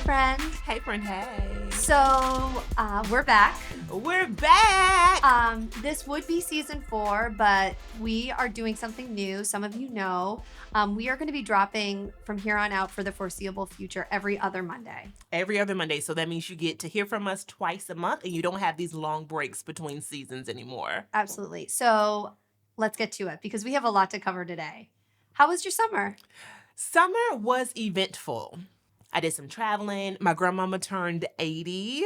friend. Hey, friend, hey. So, we're back. We're back! This would be season 4, but we are doing something new. Some of you know. We are going to be dropping from here on out for the foreseeable future every other Monday. Every other Monday. So that means you get to hear from us twice a month and you don't have these long breaks between seasons anymore. Absolutely. So, let's get to it because we have a lot to cover today. How was your summer? Summer was eventful. I did some traveling. My grandmama turned 80,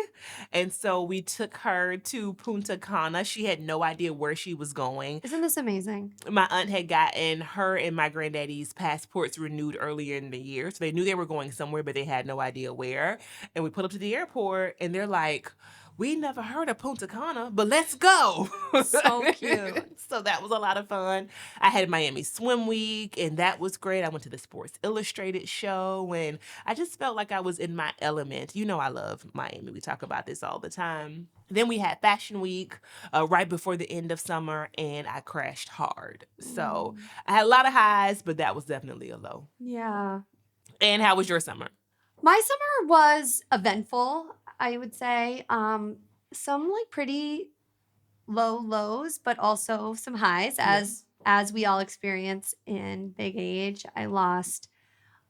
and so we took her to Punta Cana. She had no idea where she was going. Isn't this amazing? My aunt had gotten her and my granddaddy's passports renewed earlier in the year, so they knew they were going somewhere, but they had no idea where. And we pulled up to the airport, and they're like, we never heard of Punta Cana, but let's go. So cute. So that was a lot of fun. I had Miami Swim Week, and that was great. I went to the Sports Illustrated show, and I just felt like I was in my element. You know I love Miami. We talk about this all the time. Then we had Fashion Week right before the end of summer, and I crashed hard. So I had a lot of highs, but that was definitely a low. Yeah. And how was your summer? My summer was eventful, I would say. Some like pretty low lows, but also some highs as we all experience in big age. I lost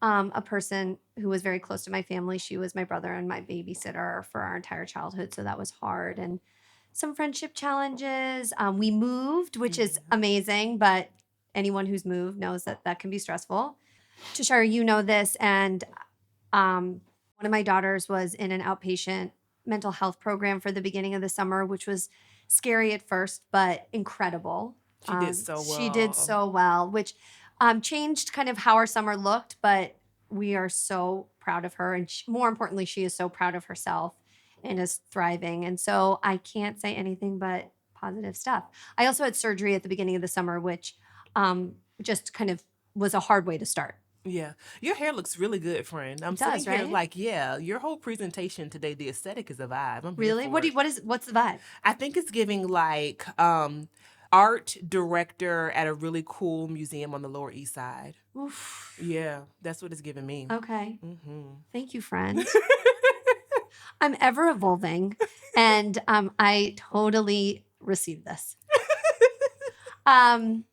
a person who was very close to my family. She was my brother and my babysitter for our entire childhood, so that was hard. And some friendship challenges. We moved, which is amazing, but anyone who's moved knows that that can be stressful. Tashara, you know this, and one of my daughters was in an outpatient mental health program for the beginning of the summer, which was scary at first, but incredible. She did so well. She did so well, which changed kind of how our summer looked, but we are so proud of her. And more importantly, she is so proud of herself and is thriving. And so I can't say anything but positive stuff. I also had surgery at the beginning of the summer, which just kind of was a hard way to start. Yeah. Your hair looks really good, friend. I'm does, sitting here right? like, yeah, your whole presentation today, the aesthetic is a vibe. I'm here Really? for it. What's the vibe? I think it's giving like art director at a really cool museum on the Lower East Side. Oof. Yeah, that's what it's giving me. Okay. Mm-hmm. Thank you, friend. I'm ever evolving, and I totally receive this. Well,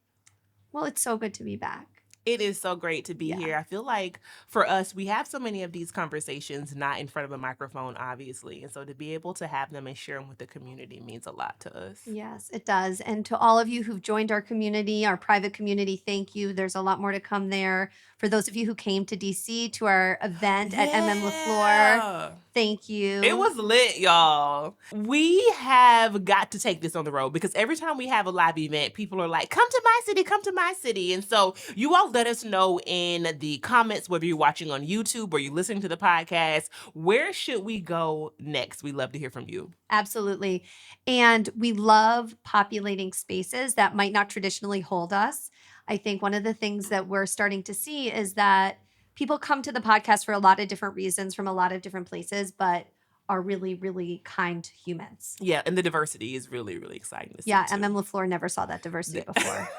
it's so good to be back. It is so great to be here. I feel like for us, we have so many of these conversations not in front of a microphone, obviously. And so to be able to have them and share them with the community means a lot to us. Yes, it does. And to all of you who've joined our community, our private community, thank you. There's a lot more to come there. For those of you who came to DC to our event at MM LaFleur, thank you. It was lit, y'all. We have got to take this on the road because every time we have a live event, people are like, come to my city, come to my city. And so you all let us know in the comments, whether you're watching on YouTube or you're listening to the podcast, where should we go next? We love to hear from you. Absolutely. And we love populating spaces that might not traditionally hold us. I think one of the things that we're starting to see is that people come to the podcast for a lot of different reasons from a lot of different places, but are really, really kind humans. Yeah, and the diversity is really, really exciting to see. Yeah, too. MM LaFleur never saw that diversity before.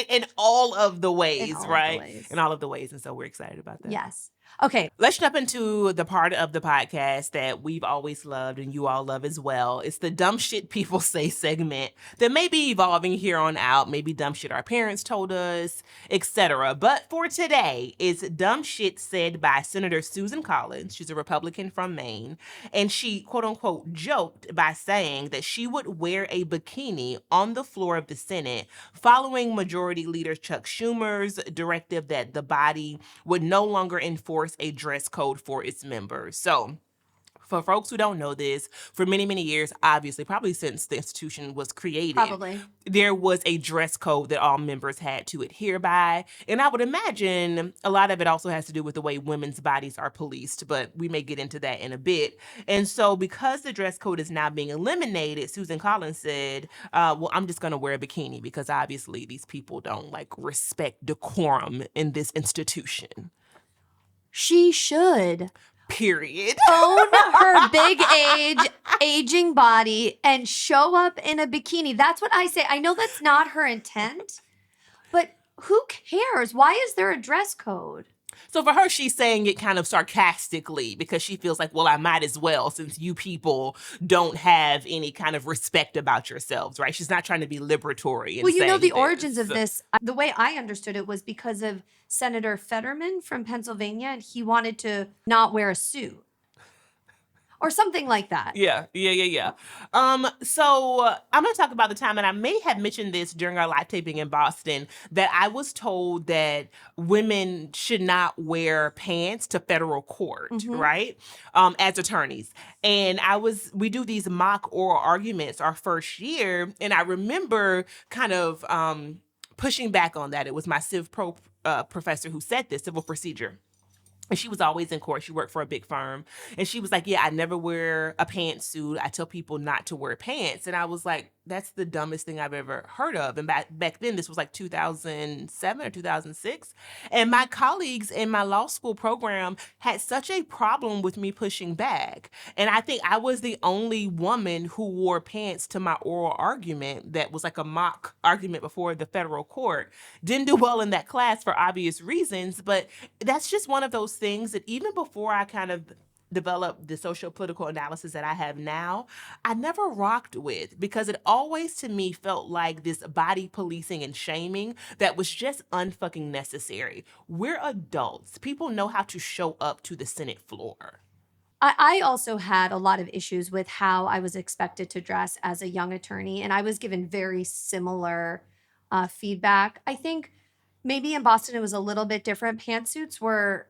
in all of the ways, In all of right? the ways. In all of the ways. And so we're excited about that. Yes. Okay. Let's jump into the part of the podcast that we've always loved and you all love as well. It's the dumb shit people say segment that may be evolving here on out. Maybe dumb shit our parents told us, etc. But for today, it's dumb shit said by Senator Susan Collins. She's a Republican from Maine. And she, quote unquote, joked by saying that she would wear a bikini on the floor of the Senate following Majority Leader Chuck Schumer's directive that the body would no longer enforce a dress code for its members. So for folks who don't know this, for many, many years, obviously, probably since the institution was created, there was a dress code that all members had to adhere by. And I would imagine a lot of it also has to do with the way women's bodies are policed, but we may get into that in a bit. And so because the dress code is now being eliminated, Susan Collins said, well, I'm just going to wear a bikini because obviously these people don't respect decorum in this institution. She should. Period. Own her big aging body, and show up in a bikini. That's what I say. I know that's not her intent, but who cares? Why is there a dress code? So for her, she's saying it kind of sarcastically because she feels like, well, I might as well, since you people don't have any kind of respect about yourselves, right? She's not trying to be liberatory in Well, the saying origins of this. this, the way I understood it was because of Senator Fetterman from Pennsylvania, and he wanted to not wear a suit or something like that. Yeah. So I'm going to talk about the time, and I may have mentioned this during our live taping in Boston, that I was told that women should not wear pants to federal court, right? As attorneys. And we do these mock oral arguments our first year, and I remember kind of pushing back on that. It was my Civ Pro professor who said this, civil procedure. And she was always in court. She worked for a big firm. And she was like, yeah, I never wear a pantsuit. I tell people not to wear pants. And I was like, that's the dumbest thing I've ever heard of. And back then, this was like 2007 or 2006. And my colleagues in my law school program had such a problem with me pushing back. And I think I was the only woman who wore pants to my oral argument that was like a mock argument before the federal court. Didn't do well in that class for obvious reasons, but that's just one of those things that even before I kind of developed the social political analysis that I have now, I never rocked with, because it always to me felt like this body policing and shaming that was just unfucking necessary. We're adults. People know how to show up to the Senate floor. I also had a lot of issues with how I was expected to dress as a young attorney, and I was given very similar feedback. I think maybe in Boston it was a little bit different. Pantsuits were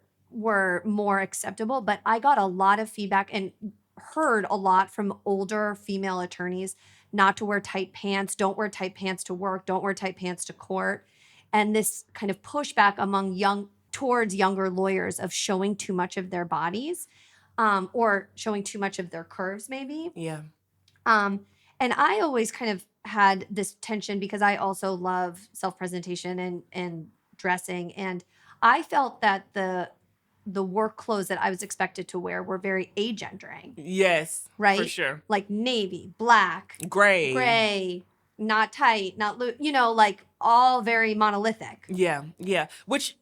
more acceptable, but I got a lot of feedback and heard a lot from older female attorneys not to wear tight pants, don't wear tight pants to work, don't wear tight pants to court. And this kind of pushback among towards younger lawyers of showing too much of their bodies, or showing too much of their curves, maybe. Yeah. And I always kind of had this tension because I also love self-presentation and dressing. And I felt that the work clothes that I was expected to wear were very agendering. Yes, right? for sure. Like navy, black, Gray, not tight, not loose, like all very monolithic. Yeah, which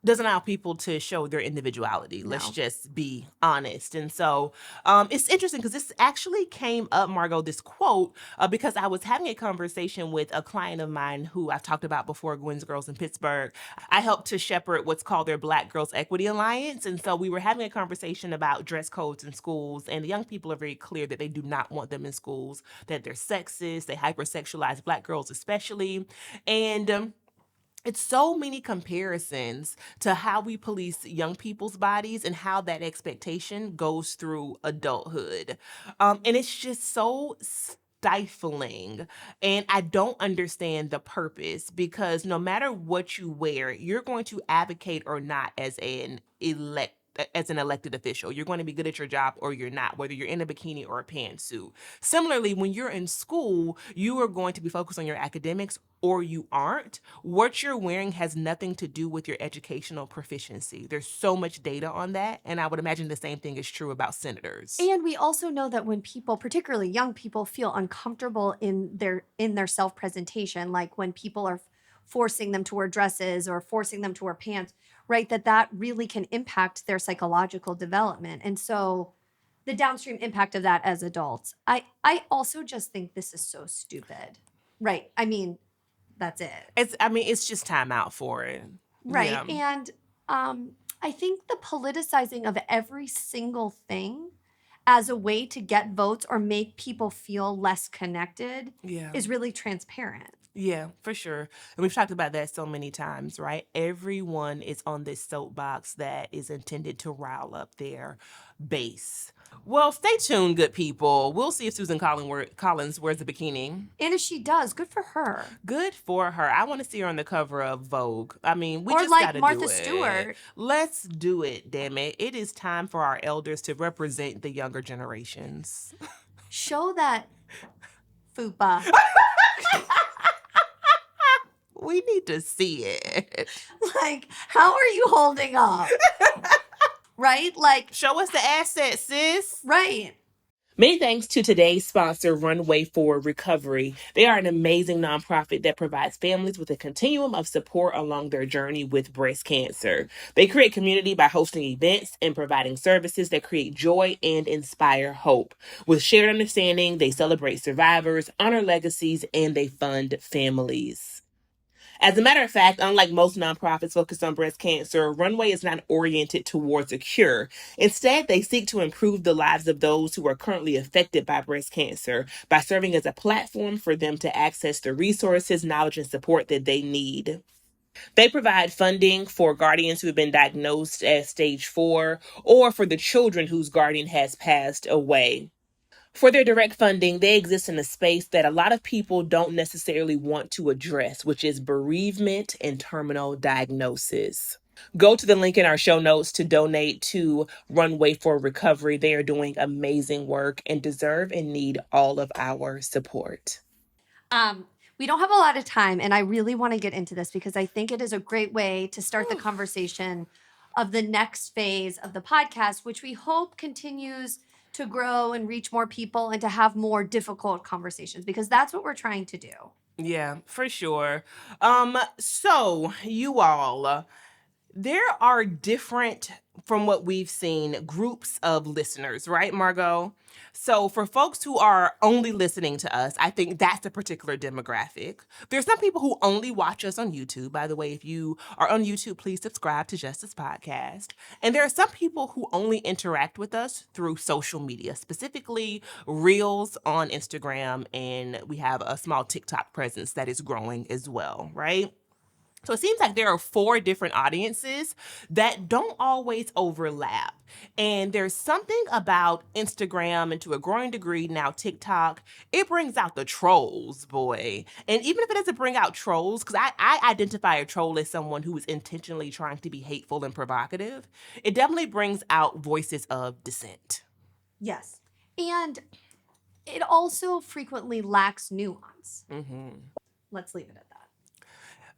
doesn't allow people to show their individuality. Let's No. just be honest. And so it's interesting because this actually came up, Margot, this quote, because I was having a conversation with a client of mine who I've talked about before, Gwen's Girls in Pittsburgh. I helped to shepherd what's called their Black Girls Equity Alliance. And so we were having a conversation about dress codes in schools. And the young people are very clear that they do not want them in schools, that they're sexist, they hypersexualize Black girls especially. And it's so many comparisons to how we police young people's bodies and how that expectation goes through adulthood. And it's just so stifling. And I don't understand the purpose, because no matter what you wear, you're going to advocate or not as an elected official. You're going to be good at your job or you're not, whether you're in a bikini or a pantsuit. Similarly, when you're in school, you are going to be focused on your academics or you aren't. What you're wearing has nothing to do with your educational proficiency. There's so much data on that, and I would imagine the same thing is true about senators. And we also know that when people, particularly young people, feel uncomfortable in their self-presentation, like when people are forcing them to wear dresses or forcing them to wear pants, right, that really can impact their psychological development. And so the downstream impact of that as adults. I also just think this is so stupid. Right. I mean, that's it. It's just time out for it. Right. Yeah. And I think the politicizing of every single thing as a way to get votes or make people feel less connected is really transparent. Yeah, for sure. And we've talked about that so many times, right? Everyone is on this soapbox that is intended to rile up their base. Well, stay tuned, good people. We'll see if Susan Collins wears a bikini. And if she does, good for her. Good for her. I want to see her on the cover of Vogue. I mean, we or just like gotta Martha do it. Stewart. Let's do it, damn it. It is time for our elders to represent the younger generations. Show that fupa. We need to see it. Like, how are you holding up? Right? Like, show us the assets, sis. Right. Many thanks to today's sponsor, Runway for Recovery. They are an amazing nonprofit that provides families with a continuum of support along their journey with breast cancer. They create community by hosting events and providing services that create joy and inspire hope. With shared understanding, they celebrate survivors, honor legacies, and they fund families. As a matter of fact, unlike most nonprofits focused on breast cancer, Runway is not oriented towards a cure. Instead, they seek to improve the lives of those who are currently affected by breast cancer by serving as a platform for them to access the resources, knowledge, and support that they need. They provide funding for guardians who have been diagnosed as stage 4 or for the children whose guardian has passed away. For their direct funding, they exist in a space that a lot of people don't necessarily want to address, which is bereavement and terminal diagnosis. Go to the link in our show notes to donate to Runway for Recovery. They are doing amazing work and deserve and need all of our support. We don't have a lot of time, and I really want to get into this because I think it is a great way to start the conversation of the next phase of the podcast, which we hope continues to grow and reach more people and to have more difficult conversations, because that's what we're trying to do. Yeah, for sure. So you all, there are different, from what we've seen, groups of listeners, right, Margot? So for folks who are only listening to us, I think that's a particular demographic. There's some people who only watch us on YouTube. By the way, if you are on YouTube, please subscribe to justUS Podcast. And there are some people who only interact with us through social media, specifically Reels on Instagram, and we have a small TikTok presence that is growing as well, right? So it seems like there are 4 different audiences that don't always overlap. And there's something about Instagram, and to a growing degree now TikTok, it brings out the trolls, boy. And even if it doesn't bring out trolls, because I identify a troll as someone who is intentionally trying to be hateful and provocative, it definitely brings out voices of dissent. Yes. And it also frequently lacks nuance. Let's leave it at that.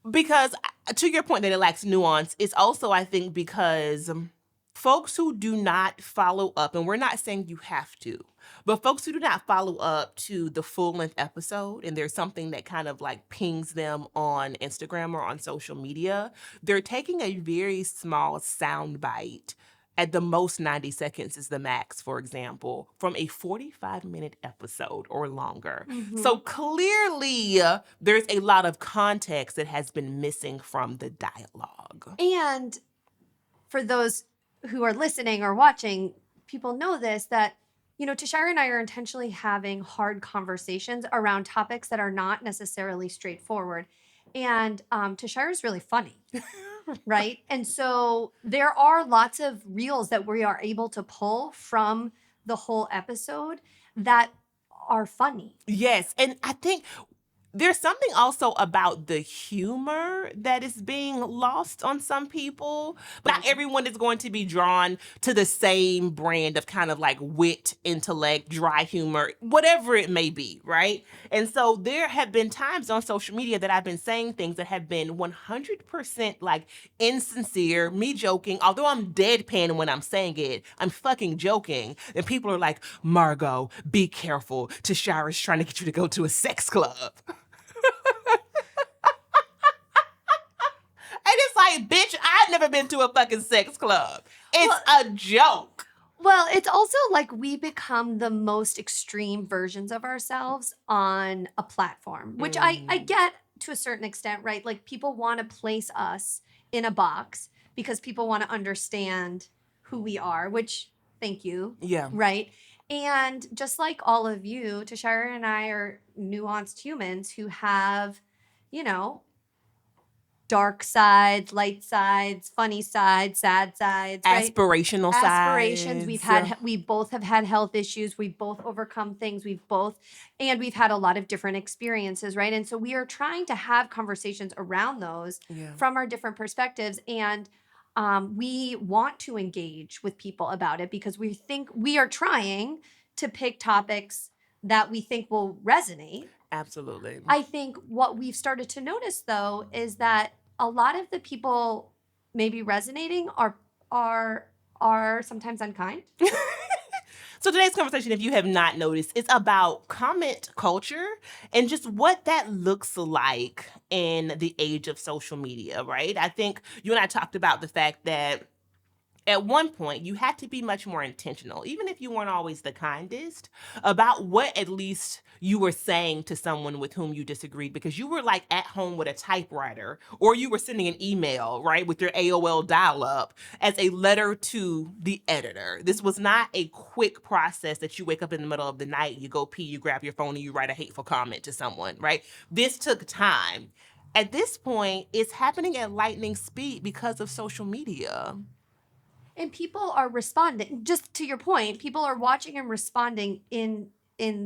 Because to your point that it lacks nuance, it's also, I think, because folks who do not follow up, and we're not saying you have to, but folks who do not follow up to the full-length episode, and there's something that kind of like pings them on Instagram or on social media, they're taking a very small sound bite. At the most, 90 seconds is the max, for example, from a 45-minute episode or longer. So clearly, there's a lot of context that has been missing from the dialogue. And for those who are listening or watching, people know this, that, Tashira and I are intentionally having hard conversations around topics that are not necessarily straightforward. And Tashira is really funny, right? And so there are lots of reels that we are able to pull from the whole episode that are funny. Yes, and I think there's something also about the humor that is being lost on some people. But not everyone is going to be drawn to the same brand of kind of like wit, intellect, dry humor, whatever it may be, right? And so there have been times on social media that I've been saying things that have been 100% like insincere, me joking, although I'm deadpan when I'm saying it, I'm fucking joking. And people are like, Margot, be careful. Tashira's trying to get you to go to a sex club. And it's like, bitch, I've never been to a fucking sex club. It's a joke. Well, it's also like we become the most extreme versions of ourselves on a platform, which I get to a certain extent, right? Like people want to place us in a box because people want to understand who we are, which thank you. Yeah. Right. And just like all of you, Tashira and I are nuanced humans who have, dark sides, light sides, funny sides, sad sides, right? Aspirational Aspirations. sides. We both have had health issues. We've both overcome things. We've had a lot of different experiences, right? And so we are trying to have conversations around those from our different perspectives. And we want to engage with people about it because we think we are trying to pick topics that we think will resonate. Absolutely. I think what we've started to notice though is that a lot of the people maybe resonating are sometimes unkind. So today's conversation, if you have not noticed, is about comment culture and just what that looks like in the age of social media, right? I think you and I talked about the fact that at one point you had to be much more intentional, even if you weren't always the kindest, about what at least you were saying to someone with whom you disagreed, because you were like at home with a typewriter, or you were sending an email, right, with your AOL dial up as a letter to the editor. This was not a quick process that you wake up in the middle of the night, you go pee, you grab your phone, and you write a hateful comment to someone, right? This took time. At this point, it's happening at lightning speed because of social media. And people are responding. Just to your point, people are watching and responding in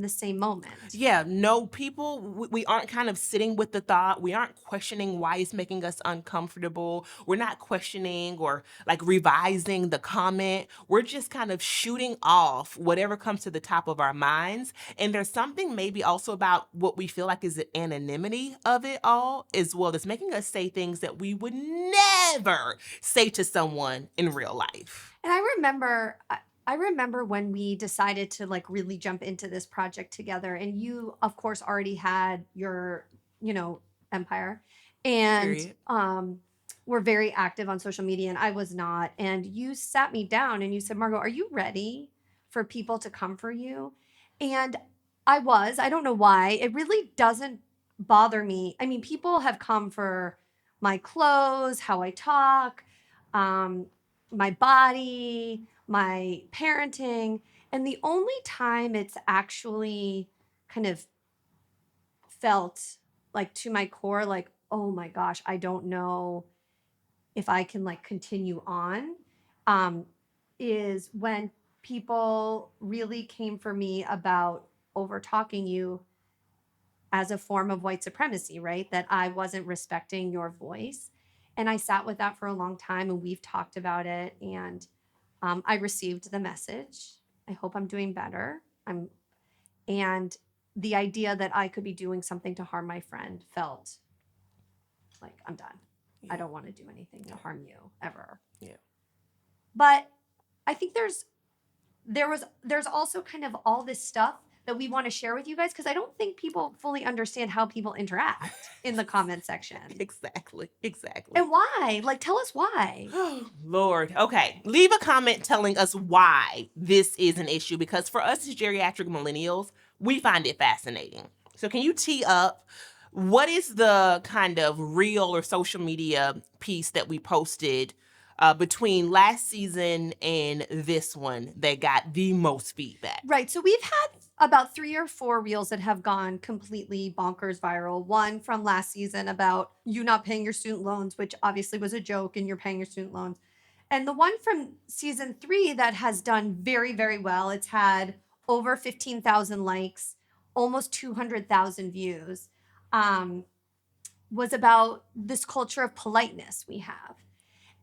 the same moment. Yeah, no, people, we aren't kind of sitting with the thought. We aren't questioning why it's making us uncomfortable. We're not questioning or like revising the comment. We're just kind of shooting off whatever comes to the top of our minds. And there's something maybe also about what we feel like is the anonymity of it all as well, that's making us say things that we would never say to someone in real life. And I remember when we decided to like really jump into this project together, and you of course already had your, you know, empire, and Period. were very active on social media, and I was not. And you sat me down and you said, Margot, are you ready for people to come for you? And I don't know why. It really doesn't bother me. I mean, people have come for my clothes, how I talk, um, my body, my parenting. And the only time it's actually kind of felt like to my core, like, oh my gosh, I don't know if I can like continue on, um, is when people really came for me about over talking you as a form of white supremacy, right? That I wasn't respecting your voice. And I sat with that for a long time, and we've talked about it. And I received the message. I hope I'm doing better. And the idea that I could be doing something to harm my friend felt like I'm done. I don't want to do anything to harm you ever. Yeah. But I think there's also kind of all this stuff that we want to share with you guys, because I don't think people fully understand how people interact in the comment section. Exactly. And why? Like, tell us why. Lord. Okay. Leave a comment telling us why this is an issue, because for us as geriatric millennials, we find it fascinating. So can you tee up what is the kind of real or social media piece that we posted between last season and this one that got the most feedback? Right. So we've had about 3 or 4 reels that have gone completely bonkers viral. One from last season about you not paying your student loans, which obviously was a joke, and you're paying your student loans. And the one from season 3 that has done very, very well, it's had over 15,000 likes, almost 200,000 views, was about this culture of politeness we have.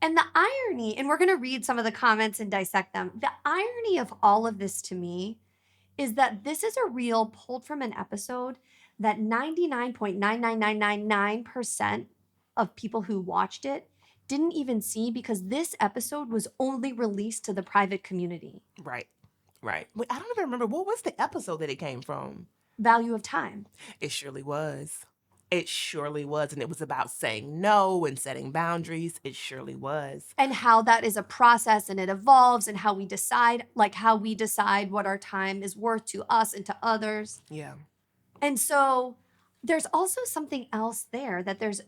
And the irony, and we're going to read some of the comments and dissect them. The irony of all of this to me is that this is a reel pulled from an episode that 99.99999% of people who watched it didn't even see, because this episode was only released to the private community. Right. Right. Wait, I don't even remember. What was the episode that it came from? Value of time. It surely was. It surely was. And it was about saying no and setting boundaries. It surely was. And how that is a process, and it evolves, and how we decide what our time is worth to us and to others. Yeah. And so there's also something else there, that there's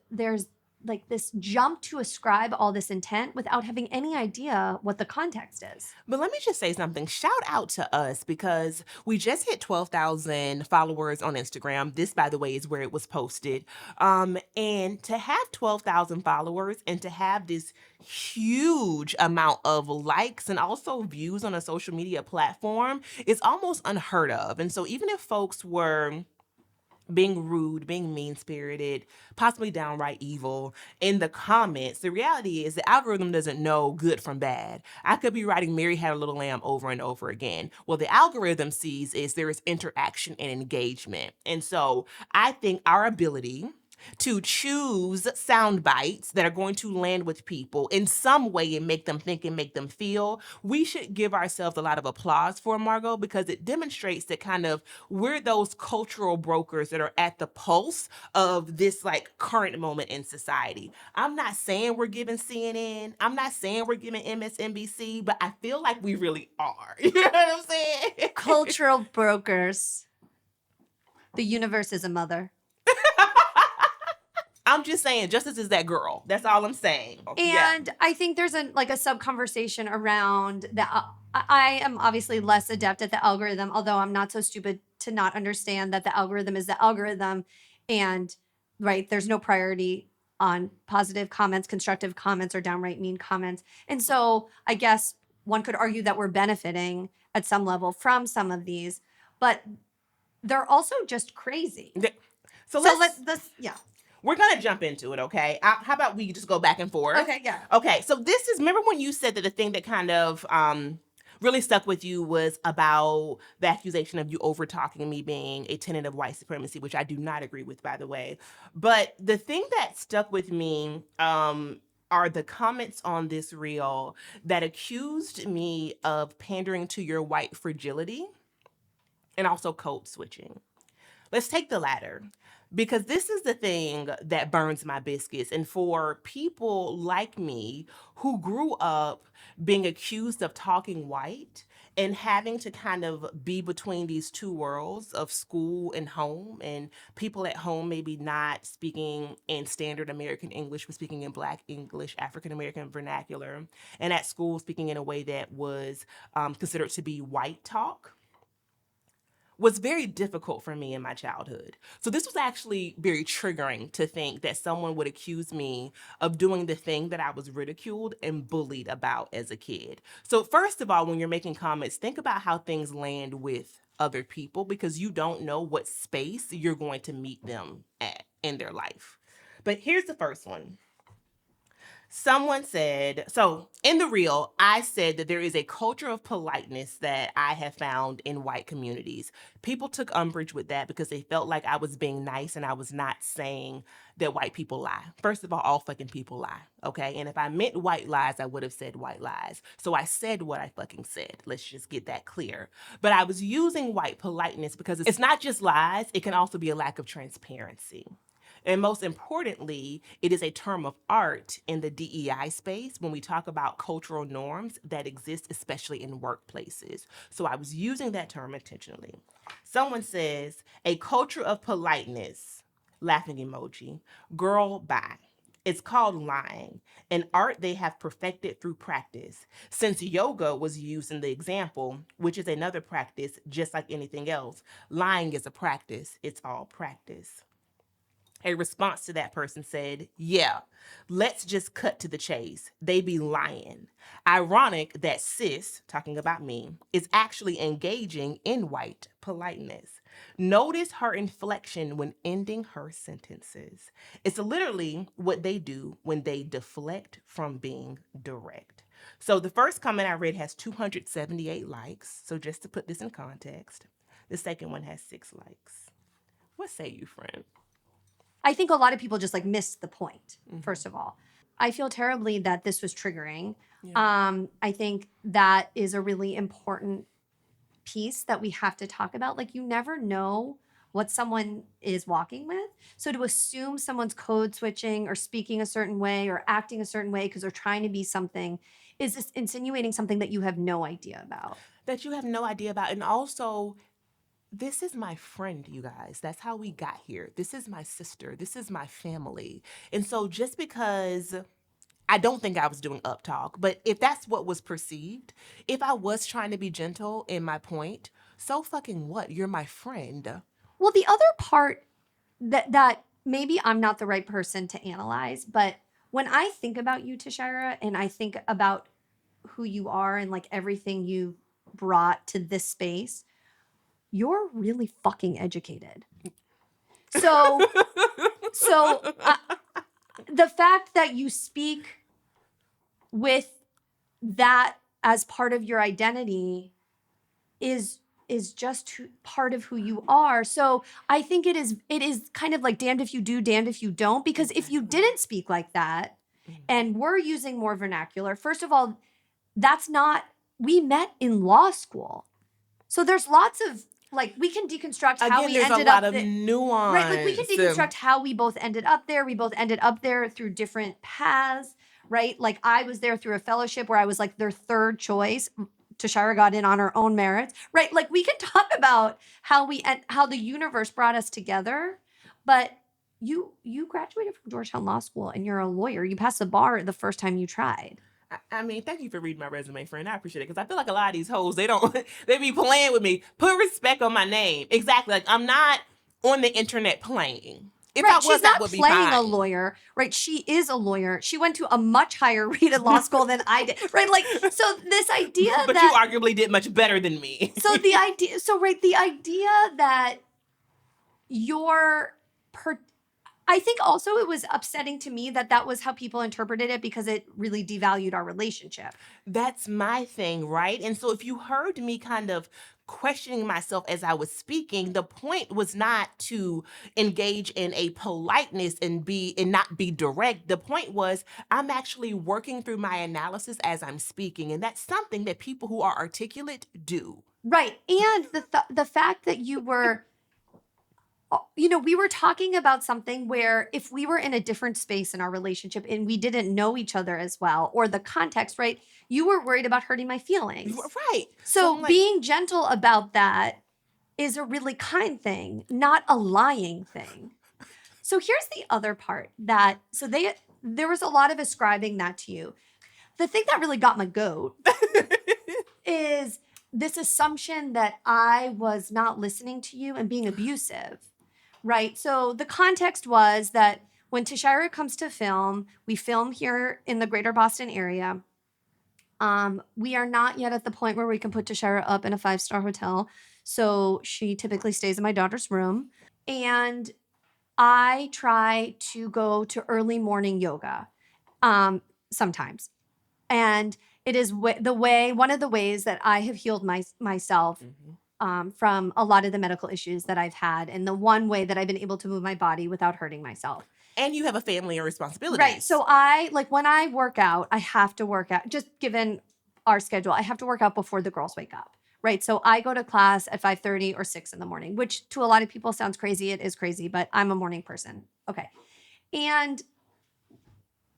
like this jump to ascribe all this intent without having any idea what the context is. But let me just say something. Shout out to us, because we just hit 12,000 followers on Instagram. This, by the way, is where it was posted. And to have 12,000 followers and to have this huge amount of likes and also views on a social media platform is almost unheard of. And so even if folks were being rude, being mean spirited, possibly downright evil in the comments, the reality is the algorithm doesn't know good from bad. I could be writing Mary Had a Little Lamb over and over again. What the algorithm sees is there is interaction and engagement. And so I think our ability to choose sound bites that are going to land with people in some way and make them think and make them feel, we should give ourselves a lot of applause for, Margot, because it demonstrates that kind of we're those cultural brokers that are at the pulse of this like current moment in society. I'm not saying we're giving CNN, I'm not saying we're giving MSNBC, but I feel like we really are. You know what I'm saying? Cultural brokers. The universe is a mother. I'm just saying, justice is that girl. That's all I'm saying. Yeah. And I think there's a sub conversation around that. I am obviously less adept at the algorithm, although I'm not so stupid to not understand that the algorithm is the algorithm. And right, there's no priority on positive comments, constructive comments, or downright mean comments. And so I guess one could argue that we're benefiting at some level from some of these, but they're also just crazy. So let's yeah. We're going to jump into it, okay? How about we just go back and forth? Okay, yeah. Okay, so this is, remember when you said that the thing that kind of really stuck with you was about the accusation of you over talking me being a tenant of white supremacy, which I do not agree with, by the way. But the thing that stuck with me are the comments on this reel that accused me of pandering to your white fragility and also code switching. Let's take the latter, because this is the thing that burns my biscuits. And for people like me who grew up being accused of talking white and having to kind of be between these two worlds of school and home, and people at home maybe not speaking in standard American English, but speaking in Black English, African American vernacular, and at school speaking in a way that was considered to be white talk, was very difficult for me in my childhood. So this was actually very triggering to think that someone would accuse me of doing the thing that I was ridiculed and bullied about as a kid. So first of all, when you're making comments, think about how things land with other people, because you don't know what space you're going to meet them at in their life. But here's the first one. Someone said, so in the reel, I said that there is a culture of politeness that I have found in white communities. People took umbrage with that because they felt like I was being nice and I was not saying that white people lie. First of all fucking people lie, okay? And if I meant white lies, I would have said white lies. So I said what I fucking said. Let's just get that clear. But I was using white politeness because it's not just lies, it can also be a lack of transparency. And most importantly, it is a term of art in the DEI space when we talk about cultural norms that exist, especially in workplaces. So I was using that term intentionally. Someone says, a culture of politeness, laughing emoji, girl, bye. It's called lying, an art they have perfected through practice. Since yoga was used in the example, which is another practice just like anything else, lying is a practice. It's all practice. A response to that person said, yeah, let's just cut to the chase. They be lying. Ironic that sis, talking about me, is actually engaging in white politeness. Notice her inflection when ending her sentences. It's literally what they do when they deflect from being direct. So the first comment I read has 278 likes. So just to put this in context, the second one has 6 likes. What say you, friend? I think a lot of people just like missed the point, first of all. I feel terribly that this was triggering. Yeah. I think that is a really important piece that we have to talk about. Like, you never know what someone is walking with. So to assume someone's code switching or speaking a certain way or acting a certain way because they're trying to be something is just insinuating something that you have no idea about. That you have no idea about. And also, this is my friend, you guys. That's how we got here. This is my sister. This is my family. And so just because I don't think I was doing up talk, but if that's what was perceived, if I was trying to be gentle in my point, so fucking what? You're my friend. Well, the other part that maybe I'm not the right person to analyze, but when I think about you, Tashira, and I think about who you are and like everything you brought to this space, you're really fucking educated. So the fact that you speak with that as part of your identity is is just part of who you are. So I think it is kind of like damned if you do, damned if you don't, because if you didn't speak like that and we're using more vernacular, first of all, we met in law school. So there's lots of, like, we can deconstruct how we ended up of nuance. Right, like we can deconstruct how we both ended up there. We both ended up there through different paths, right? Like I was there through a fellowship where I was like their third choice. Tashara got in on her own merits, right? Like we can talk about how the universe brought us together, but you graduated from Georgetown Law School and you're a lawyer. You passed the bar the first time you tried. I mean, thank you for reading my resume, friend. I appreciate it because I feel like a lot of these hoes, they be playing with me. Put respect on my name. Exactly. Like I'm not on the internet playing. If right, I was, she's that not would be playing fine. a lawyer, right? She is a lawyer. She went to a much higher rated law school than I did, right? Like, so this idea but that you arguably did much better than me. the idea that I think also it was upsetting to me that was how people interpreted it because it really devalued our relationship. That's my thing, right? And so if you heard me kind of questioning myself as I was speaking, the point was not to engage in a politeness and not be direct. The point was I'm actually working through my analysis as I'm speaking, and that's something that people who are articulate do. Right. And the fact that you were we were talking about something where if we were in a different space in our relationship and we didn't know each other as well, or the context, right? You were worried about hurting my feelings. Right. So like, being gentle about that is a really kind thing, not a lying thing. So here's the other part there was a lot of ascribing that to you. The thing that really got my goat is this assumption that I was not listening to you and being abusive. Right. So the context was that when Tashira comes to film, we film here in the greater Boston area. We are not yet at the point where we can put Tashira up in a 5-star hotel. So she typically stays in my daughter's room. And I try to go to early morning yoga sometimes. And it is one of the ways that I have healed myself. Mm-hmm. From a lot of the medical issues that I've had, and the one way that I've been able to move my body without hurting myself. And you have a family and responsibilities. Right. So when I work out, I have to work out, just given our schedule, I have to work out before the girls wake up. Right. So I go to class at 5:30 or 6 in the morning, which to a lot of people sounds crazy. It is crazy, but I'm a morning person. Okay. And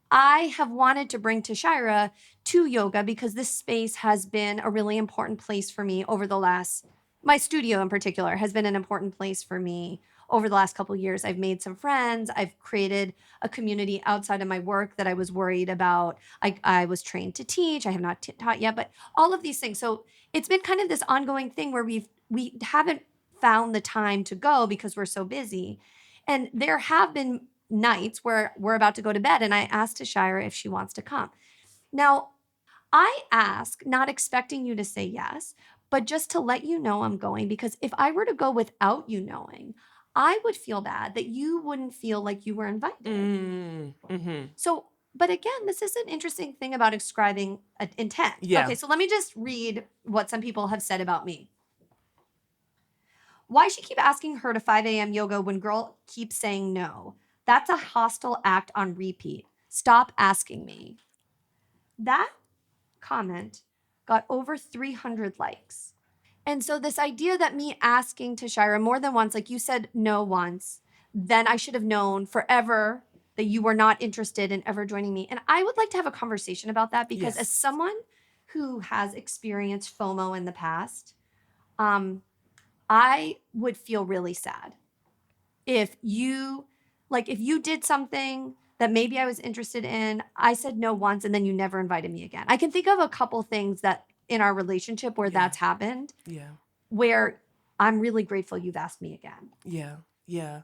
I have wanted to bring Tashira to yoga because this space has been a really important place for me over the last my studio in particular has been an important place for me over the last couple of years. I've made some friends. I've created a community outside of my work that I was worried about. I was trained to teach. I have not taught yet, but all of these things. So it's been kind of this ongoing thing where we haven't found the time to go because we're so busy. And there have been nights where we're about to go to bed and I asked Tashira if she wants to come. Now, I ask not expecting you to say yes, but just to let you know I'm going, because if I were to go without you knowing, I would feel bad that you wouldn't feel like you were invited. Mm-hmm. So, but again, this is an interesting thing about ascribing intent. Yeah. Okay, so let me just read what some people have said about me. Why she keep asking her to 5 a.m. yoga when girl keeps saying no? That's a hostile act on repeat. Stop asking me. That comment got over 300 likes. And so this idea that me asking Tashira more than once, like you said no once, then I should have known forever that you were not interested in ever joining me. And I would like to have a conversation about that because as someone who has experienced FOMO in the past, I would feel really sad if you did something that maybe I was interested in, I said no once, and then you never invited me again. I can think of a couple things that in our relationship where that's happened. Yeah. Where I'm really grateful you've asked me again. Yeah. Yeah.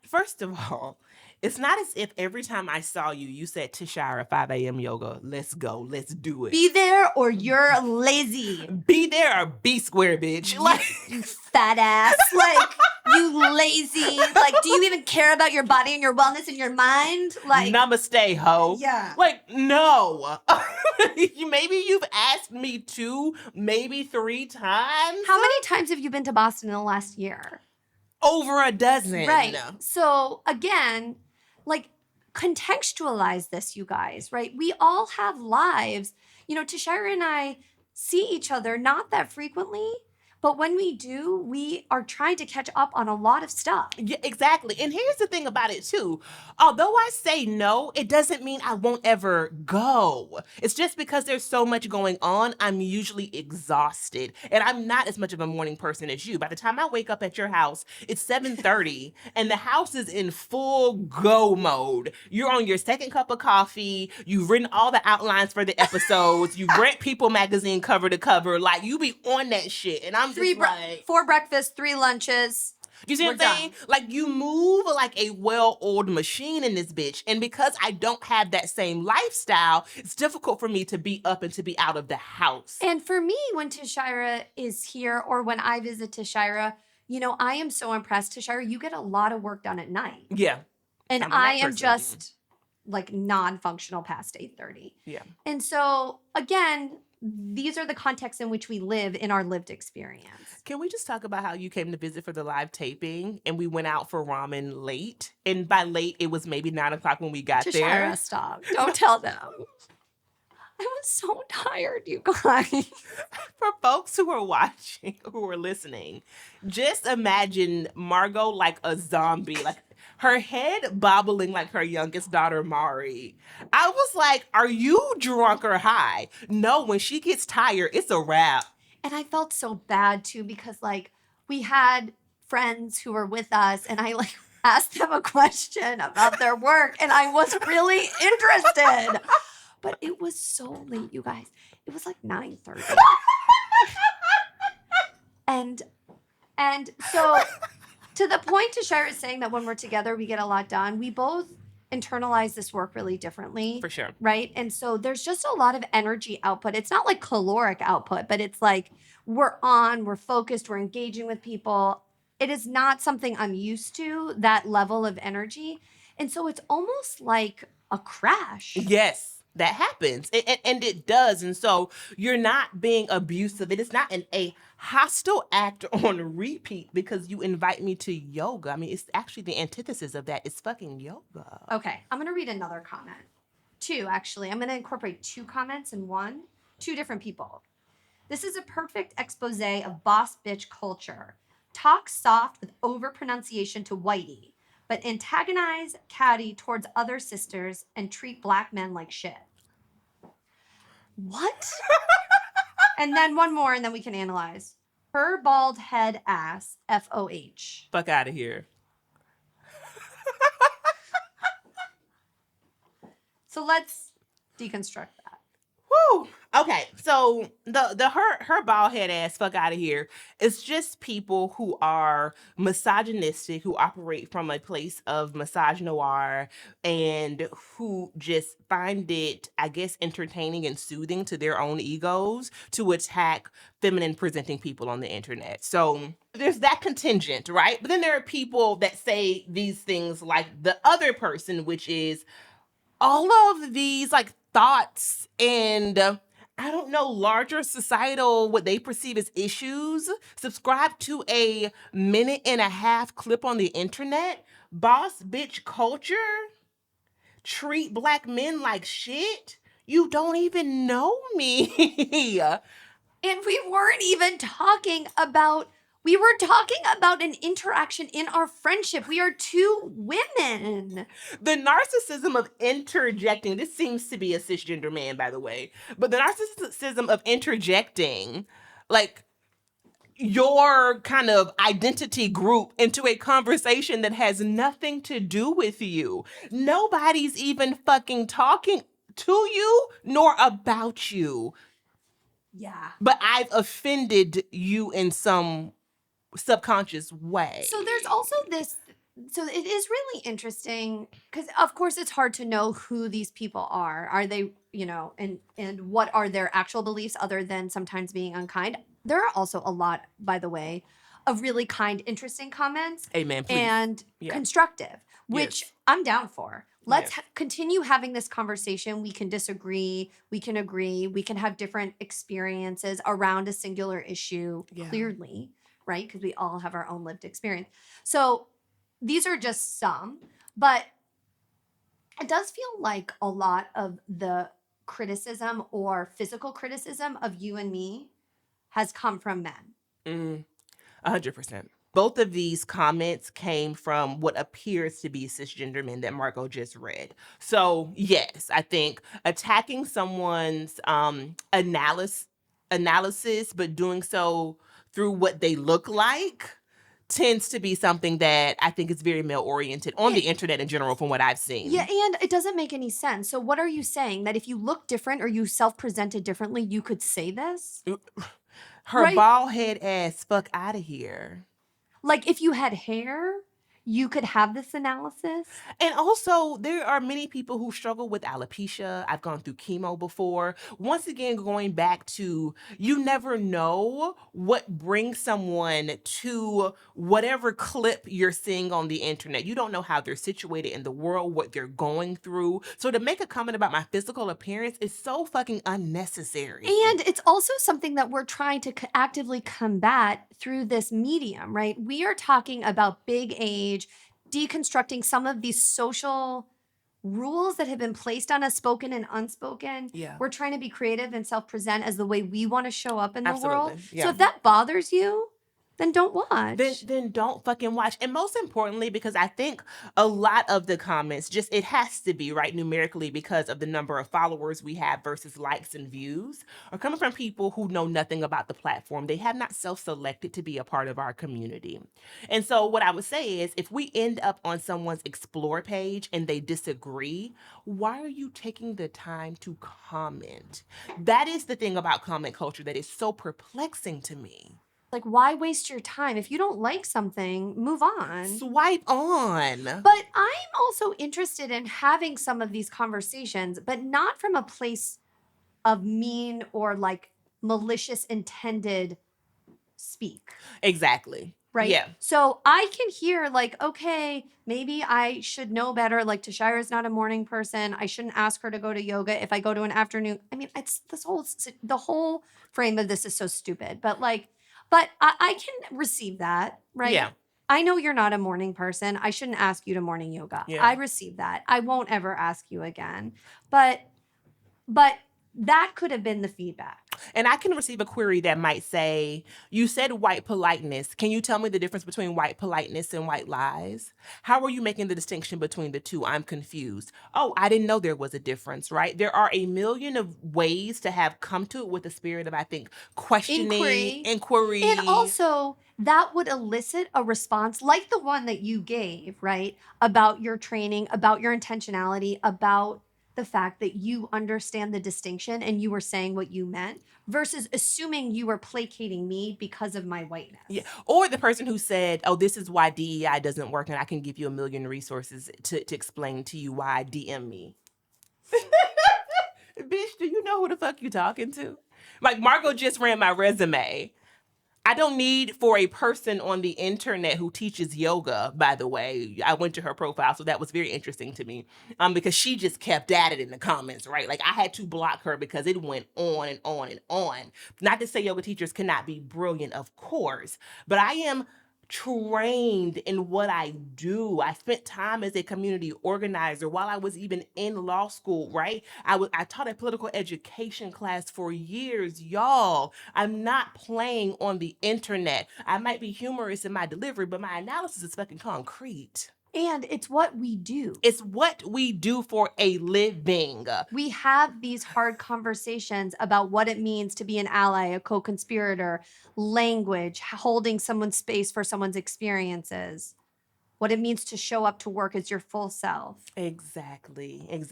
First of all, it's not as if every time I saw you, you said, Tashira, 5 a.m. yoga, let's go, let's do it. Be there or you're lazy. Be there or be square, bitch. Like, you fat ass. Like, You lazy. Like, do you even care about your body and your wellness and your mind? Like, namaste, ho. yeah. Like, no. Maybe you've asked me 2, maybe 3 times. How many times have you been to Boston in the last year? Over a dozen. Right. So again, like, contextualize this, you guys, right? We all have lives. You know, Tashira and I see each other not that frequently, but when we do, we are trying to catch up on a lot of stuff. Yeah, exactly. And here's the thing about it too. Although I say no, it doesn't mean I won't ever go. It's just because there's so much going on, I'm usually exhausted. And I'm not as much of a morning person as you. By the time I wake up at your house, it's 7:30 and the house is in full go mode. You're on your second cup of coffee, you've written all the outlines for the episodes, you've read People magazine cover to cover, like you be on that shit. And I'm just like 4 breakfasts, 3 lunches. you see what I'm saying? Like, you move like a well-oiled machine in this bitch. And because I don't have that same lifestyle, it's difficult for me to be up and to be out of the house. And for me, when Tashira is here or when I visit Tashira, you know, I am so impressed. Tashira, you get a lot of work done at night. Yeah. And I am just like non-functional past 8:30. Yeah. And so again, these are the contexts in which we live in our lived experience. Can we just talk about how you came to visit for the live taping and we went out for ramen late? And by late, it was maybe 9 o'clock when we got there. Tashira, stop. Don't tell them. I was so tired, you guys. For folks who are watching, who are listening, just imagine Margot like a zombie, like her head bobbling like her youngest daughter, Mari. I was like, are you drunk or high? No, when she gets tired, it's a wrap. And I felt so bad too because like we had friends who were with us and I like asked them a question about their work and I was really interested. But it was so late, you guys. It was like 9:30. And so to the point Tashira is saying that when we're together, we get a lot done. We both internalize this work really differently. For sure. Right? And so there's just a lot of energy output. It's not like caloric output, but it's like we're on, we're focused, we're engaging with people. It is not something I'm used to, that level of energy. And so it's almost like a crash. Yes. That happens, and it does. And so you're not being abusive. It is not a hostile act on repeat because you invite me to yoga. I mean, it's actually the antithesis of that. It's fucking yoga. Okay, I'm going to read another comment. 2, actually. I'm going to incorporate 2 comments in one. 2 different people. This is a perfect expose of boss bitch culture. Talk soft with over-pronunciation to Whitey, but antagonize catty towards other sisters and treat black men like shit. What? And then one more, and then we can analyze. Her bald head ass, FOH. Fuck out of here. So let's deconstruct that. Woo! Okay, so the her bald head ass fuck out of here. It's just people who are misogynistic, who operate from a place of misogynoir, and who just find it, I guess, entertaining and soothing to their own egos to attack feminine presenting people on the internet. So there's that contingent, right? But then there are people that say these things like the other person, which is all of these like thoughts and I don't know, larger societal, what they perceive as issues, subscribe to a 1.5-minute clip on the internet, boss bitch culture, treat black men like shit. You don't even know me. And we weren't even talking about, we were talking about an interaction in our friendship. We are 2 women. The narcissism of interjecting, this seems to be a cisgender man, by the way, but the narcissism of interjecting, like, your kind of identity group into a conversation that has nothing to do with you. Nobody's even fucking talking to you nor about you. Yeah. But I've offended you in some subconscious way. So there's also this, so it is really interesting because of course it's hard to know who these people are. Are they, you know, and what are their actual beliefs other than sometimes being unkind? There are also a lot, by the way, of really kind, interesting comments. Amen, please. And Yeah. constructive, which Yes. I'm down for. Let's Yes. continue having this conversation. We can disagree, we can agree, we can have different experiences around a singular issue Yeah. clearly, right? Because we all have our own lived experience. So these are just some, but it does feel like a lot of the criticism or physical criticism of you and me has come from men. 100%. Both of these comments came from what appears to be cisgender men that Margot just read. So, yes, I think attacking someone's analysis, but doing so through what they look like tends to be something that I think is very male oriented on the internet in general, from what I've seen. Yeah, and it doesn't make any sense. So, what are you saying? That if you look different or you self presented differently, you could say this? Her Right? bald head ass fuck out of here. Like, if you had hair, you could have this analysis? And also, there are many people who struggle with alopecia. I've gone through chemo before. Once again, going back to you never know what brings someone to whatever clip you're seeing on the internet. You don't know how they're situated in the world, what they're going through. So to make a comment about my physical appearance is so fucking unnecessary. And it's also something that we're trying to actively combat through this medium, right? We are talking about big age, deconstructing some of these social rules that have been placed on us, spoken and unspoken. Yeah. We're trying to be creative and self present as the way we want to show up in the world. Absolutely. Yeah. So if that bothers you, then don't watch. Then don't fucking watch. And most importantly, because I think a lot of the comments, just it has to be right numerically because of the number of followers we have versus likes and views, are coming from people who know nothing about the platform. They have not self-selected to be a part of our community. And so what I would say is if we end up on someone's explore page and they disagree, why are you taking the time to comment? That is the thing about comment culture that is so perplexing to me. Like, why waste your time? If you don't like something, move on. Swipe on. But I'm also interested in having some of these conversations, but not from a place of mean or like malicious intended speak. Exactly. Right? Yeah. So I can hear like, okay, maybe I should know better. Like Tashira's not a morning person. I shouldn't ask her to go to yoga if I go to an afternoon. I mean, it's the whole frame of this is so stupid. But like, I can receive that, right? Yeah. I know you're not a morning person. I shouldn't ask you to morning yoga. Yeah. I receive that. I won't ever ask you again. But that could have been the feedback. And I can receive a query that might say, you said white politeness. Can you tell me the difference between white politeness and white lies? How are you making the distinction between the two? I'm confused. Oh, I didn't know there was a difference, right? There are a million of ways to have come to it with a spirit of, I think, questioning, inquiry. And also, that would elicit a response like the one that you gave, right? About your training, about your intentionality, about the fact that you understand the distinction and you were saying what you meant versus assuming you were placating me because of my whiteness. Yeah. Or the person who said, oh, this is why DEI doesn't work and I can give you a million resources to explain to you why DM me. Bitch, do you know who the fuck you talking to? Like, Margot just ran my resume. I don't need for a person on the internet who teaches yoga, by the way. I went to her profile, so that was very interesting to me because she just kept at it in the comments, right? Like, I had to block her because it went on and on and on. Not to say yoga teachers cannot be brilliant, of course, but I am trained in what I do. I spent time as a community organizer while I was even in law school, right? I taught a political education class for years, y'all. I'm not playing on the internet. I might be humorous in my delivery, but my analysis is fucking concrete. And it's what we do. It's what we do for a living. We have these hard conversations about what it means to be an ally, a co-conspirator, language, holding someone's space for someone's experiences, what it means to show up to work as your full self. Exactly. And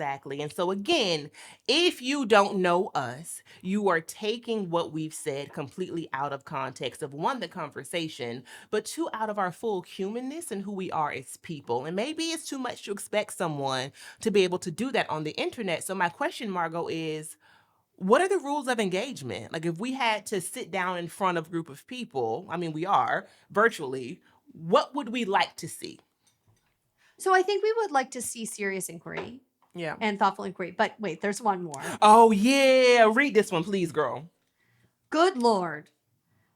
so again, if you don't know us, you are taking what we've said completely out of context of one, the conversation, but two, out of our full humanness and who we are as people. And maybe it's too much to expect someone to be able to do that on the internet. So my question, Margot, is what are the rules of engagement? Like, if we had to sit down in front of a group of people, I mean, we are virtually, what would we like to see? So I think we would like to see serious inquiry Yeah. and thoughtful inquiry. But wait, there's one more. Oh, yeah. Read this one, please, girl. Good Lord.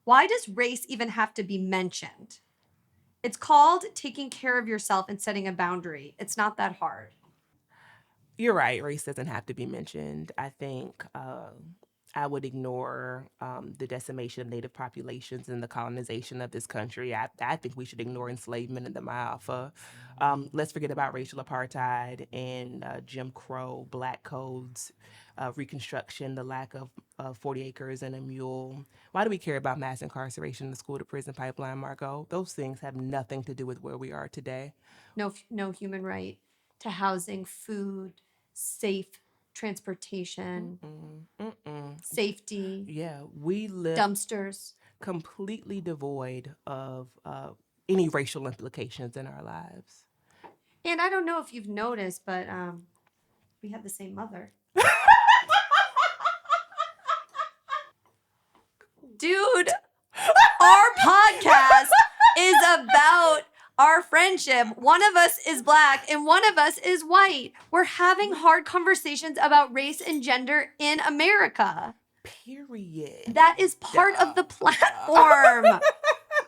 Why does race even have to be mentioned? It's called taking care of yourself and setting a boundary. It's not that hard. You're right. Race doesn't have to be mentioned. I think I would ignore the decimation of Native populations and the colonization of this country. I think we should ignore enslavement and the Ma'afa. Let's forget about racial apartheid and Jim Crow, black codes, Reconstruction, the lack of 40 acres and a mule. Why do we care about mass incarceration, the school to prison pipeline, Margot? Those things have nothing to do with where we are today. No human right to housing, food, safe transportation, safety, Yeah, we live dumpsters. completely devoid of any racial implications in our lives. And I don't know if you've noticed, but we have the same mother. Dude, our podcast is about our friendship. One of us is black and one of us is white. We're having hard conversations about race and gender in America. Period. That is part of the platform.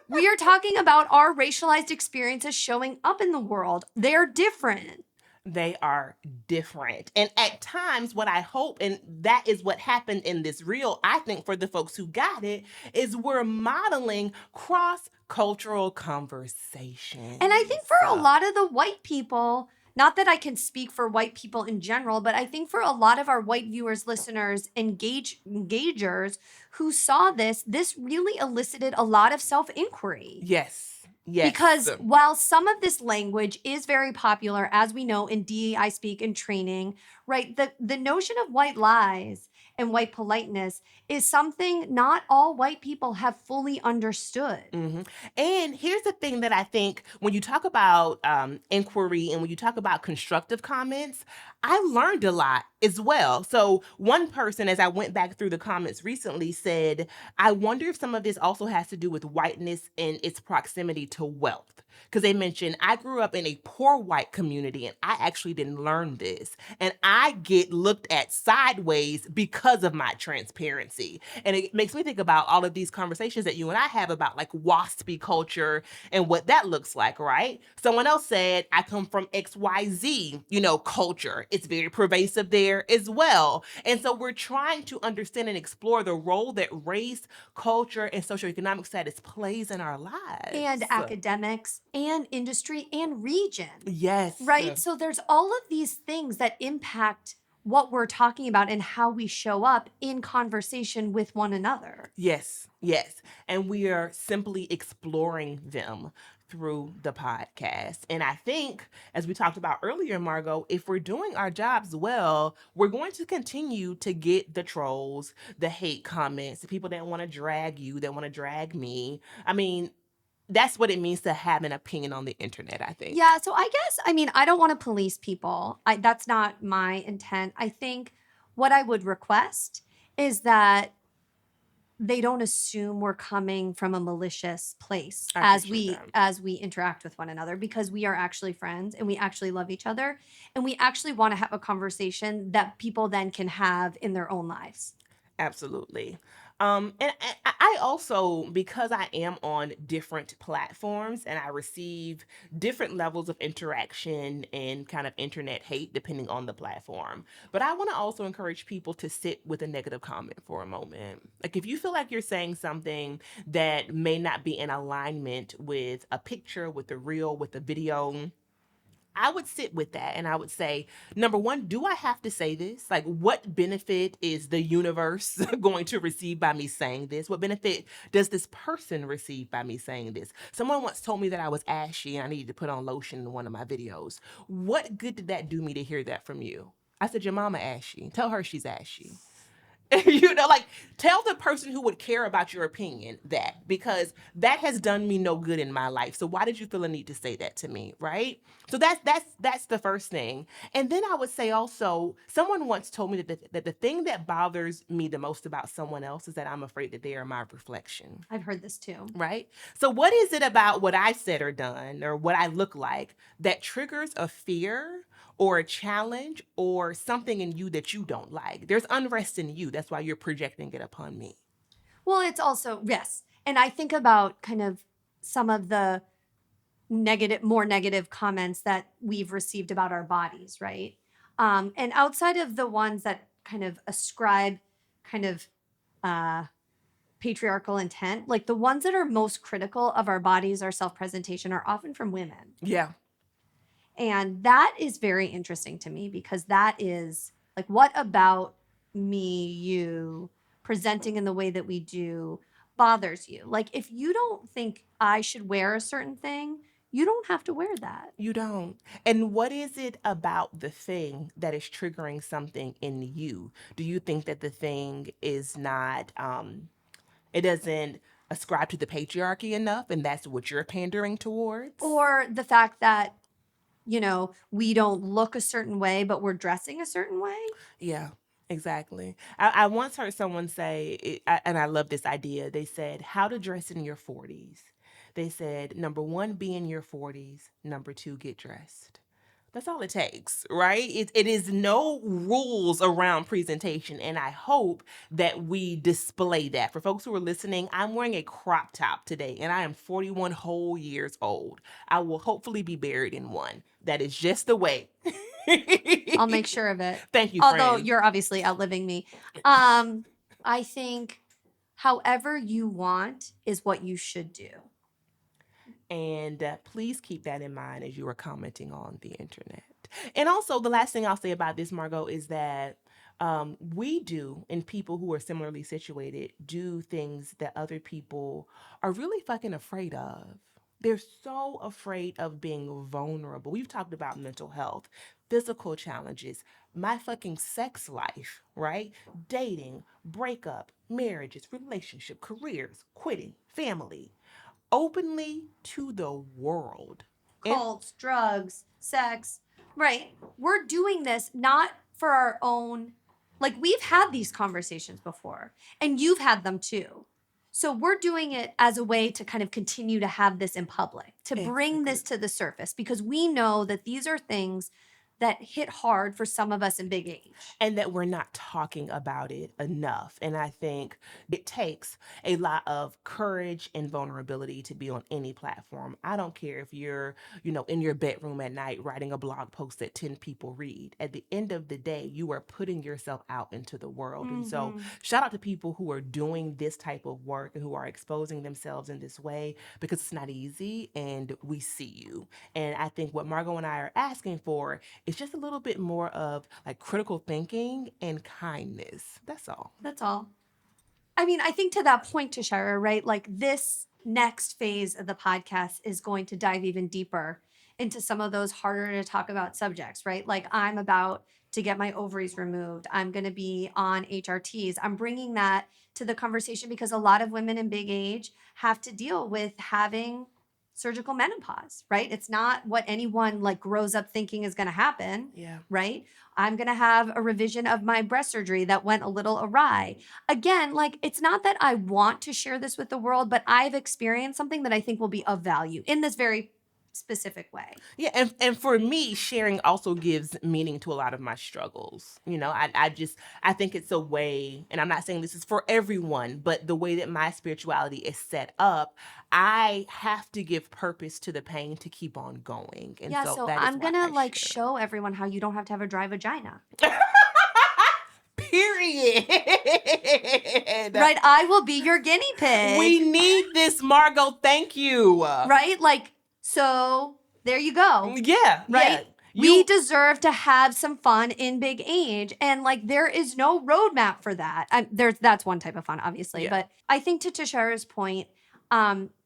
We are talking about our racialized experiences showing up in the world. They're different. They are different. And at times, what I hope, and that is what happened in this reel, I think for the folks who got it, is we're modeling cross-cultural conversation. And I think for a lot of the white people, not that I can speak for white people in general, but I think for a lot of our white viewers, listeners, engagers who saw this really elicited a lot of self-inquiry. Yes. Yes. Because while some of this language is very popular, as we know in DEI speak and training, right, the notion of white lies and white politeness is something not all white people have fully understood. Mm-hmm. And here's the thing that I think when you talk about inquiry and when you talk about constructive comments, I learned a lot as well. So one person, as I went back through the comments recently, said, I wonder if some of this also has to do with whiteness and its proximity to wealth. Because they mentioned, I grew up in a poor white community and I actually didn't learn this. And I get looked at sideways because of my transparency. And it makes me think about all of these conversations that you and I have about like waspy culture and what that looks like, right? Someone else said, I come from XYZ, culture. It's very pervasive there as well. And so we're trying to understand and explore the role that race, culture, and socioeconomic status plays in our lives. And academics and industry and region. Yes. Right? So there's all of these things that impact what we're talking about and how we show up in conversation with one another. Yes, yes. And we are simply exploring them through the podcast. And I think, as we talked about earlier, Margot, if we're doing our jobs well, we're going to continue to get the trolls, the hate comments, the people that want to drag you, that want to drag me. I mean, that's what it means to have an opinion on the internet, I think. Yeah, so I don't want to police people. That's not my intent. I think what I would request is that they don't assume we're coming from a malicious place as we interact with one another, because we are actually friends and we actually love each other and we actually want to have a conversation that people then can have in their own lives. Absolutely. And I also, because I am on different platforms and I receive different levels of interaction and kind of internet hate depending on the platform. But I want to also encourage people to sit with a negative comment for a moment. Like, if you feel like you're saying something that may not be in alignment with a picture, with a reel, with a video, I would sit with that and I would say, number one, do I have to say this? Like, what benefit is the universe going to receive by me saying this? What benefit does this person receive by me saying this? Someone once told me that I was ashy and I needed to put on lotion in one of my videos. What good did that do me to hear that from you? I said, your mama ashy. Tell her she's ashy. Like tell the person who would care about your opinion that, because that has done me no good in my life. So why did you feel a need to say that to me, right? So that's the first thing. And then I would say also, someone once told me that the thing that bothers me the most about someone else is that I'm afraid that they are my reflection. I've heard this too. Right? So, what is it about what I said or done or what I look like that triggers a fear or a challenge or something in you that you don't like? There's unrest in you. That's why you're projecting it upon me. Well, it's also, yes. And I think about kind of some of the more negative comments that we've received about our bodies, right? And outside of the ones that kind of ascribe kind of uh, patriarchal intent, like the ones that are most critical of our bodies, our self presentation, are often from women. Yeah. And that is very interesting to me because that is like, what about me, you presenting in the way that we do bothers you? Like, if you don't think I should wear a certain thing, you don't have to wear that. You don't. And what is it about the thing that is triggering something in you? Do you think that the thing is not, it doesn't ascribe to the patriarchy enough and that's what you're pandering towards? Or the fact that, we don't look a certain way, but we're dressing a certain way. Yeah, exactly. I once heard someone say, and I love this idea. They said, how to dress in your 40s. They said, number one, be in your 40s. Number two, get dressed. That's all it takes, right? It is no rules around presentation. And I hope that we display that. For folks who are listening, I'm wearing a crop top today and I am 41 whole years old. I will hopefully be buried in one. That is just the way. I'll make sure of it. Thank you, Although friend. you're obviously outliving me. I think however you want is what you should do. And please keep that in mind as you are commenting on the internet. And also, the last thing I'll say about this, Margot, is that we do, and people who are similarly situated, do things that other people are really fucking afraid of. They're so afraid of being vulnerable. We've talked about mental health, physical challenges, my fucking sex life, right? Dating, breakup, marriages, relationship, careers, quitting, family, openly to the world. Cults, drugs, sex. Right. We're doing this not for our own, like we've had these conversations before and you've had them too. So we're doing it as a way to kind of continue to have this in public, to bring this to the surface because we know that these are things that hit hard for some of us in big age. And that we're not talking about it enough. And I think it takes a lot of courage and vulnerability to be on any platform. I don't care if you're, in your bedroom at night writing a blog post that 10 people read. At the end of the day, you are putting yourself out into the world. And so shout out to people who are doing this type of work and who are exposing themselves in this way because it's not easy and we see you. And I think what Margot and I are asking for is just a little bit more of like critical thinking and kindness. That's all. That's all. I mean, I think to that point, Tashira, right? Like this next phase of the podcast is going to dive even deeper into some of those harder to talk about subjects, right? Like I'm about to get my ovaries removed. I'm going to be on HRTs. I'm bringing that to the conversation because a lot of women in big age have to deal with having surgical menopause, right? It's not what anyone like grows up thinking is going to happen. Yeah. Right? I'm going to have a revision of my breast surgery that went a little awry. Again, like it's not that I want to share this with the world, but I've experienced something that I think will be of value in this very specific way. Yeah, and for me, sharing also gives meaning to a lot of my struggles. I think it's a way, and I'm not saying this is for everyone, but the way that my spirituality is set up, I have to give purpose to the pain to keep on going. And so that is I'm why gonna I share. show everyone how you don't have to have a dry vagina. Period. Right? I will be your guinea pig. We need this, Margot. Thank you. Right? Like, so there you go. Yeah. Right? Yeah. We deserve to have some fun in big age. And like, there is no roadmap for that. That's one type of fun, obviously. Yeah. But I think to Tashara's point,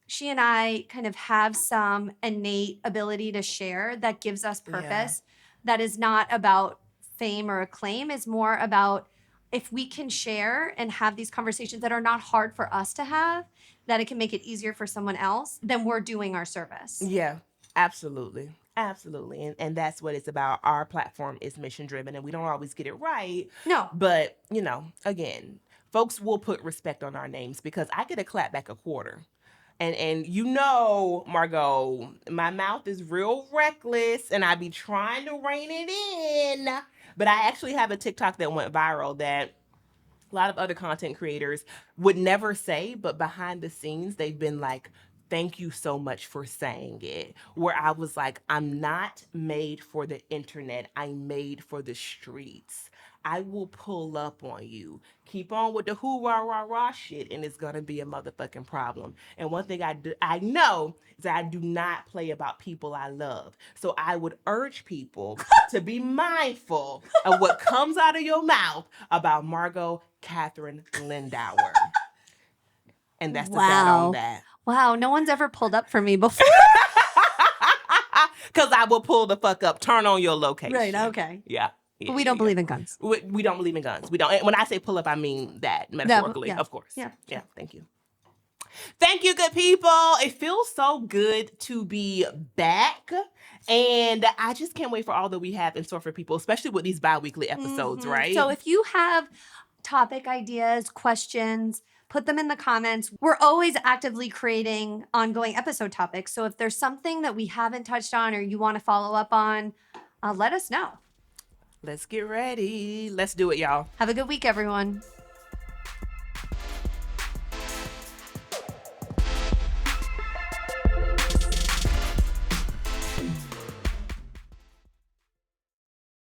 she and I kind of have some innate ability to share that gives us purpose. That is not about fame or acclaim. It's more about if we can share and have these conversations that are not hard for us to have, that it can make it easier for someone else, then we're doing our service. Yeah, absolutely. Absolutely. And that's what it's about. Our platform is mission driven and we don't always get it right. No. But, you know, again, folks will put respect on our names because I get a clap back a quarter. And you know, Margot, my mouth is real reckless and I be trying to rein it in. But I actually have a TikTok that went viral that a lot of other content creators would never say, but behind the scenes, they've been like, thank you so much for saying it. Where I was like, I'm not made for the internet, I'm made for the streets. I will pull up on you. Keep on with the who rah rah rah shit, and it's gonna be a motherfucking problem. And one thing I know is that I do not play about people I love. So I would urge people to be mindful of what comes out of your mouth about Margot Catherine Lindauer. And that's the that on that. Wow, no one's ever pulled up for me before. Because I will pull the fuck up, turn on your location. Right, okay. Yeah. But we don't believe in guns. We don't believe in guns. We don't. And when I say pull up, I mean that metaphorically, yeah. of course. Yeah. Yeah. Thank you. Thank you, good people. It feels so good to be back. And I just can't wait for all that we have in store for people, especially with these bi-weekly episodes, right? So if you have topic ideas, questions, put them in the comments. We're always actively creating ongoing episode topics. So if there's something that we haven't touched on or you want to follow up on, let us know. Let's get ready. Let's do it, y'all. Have a good week, everyone.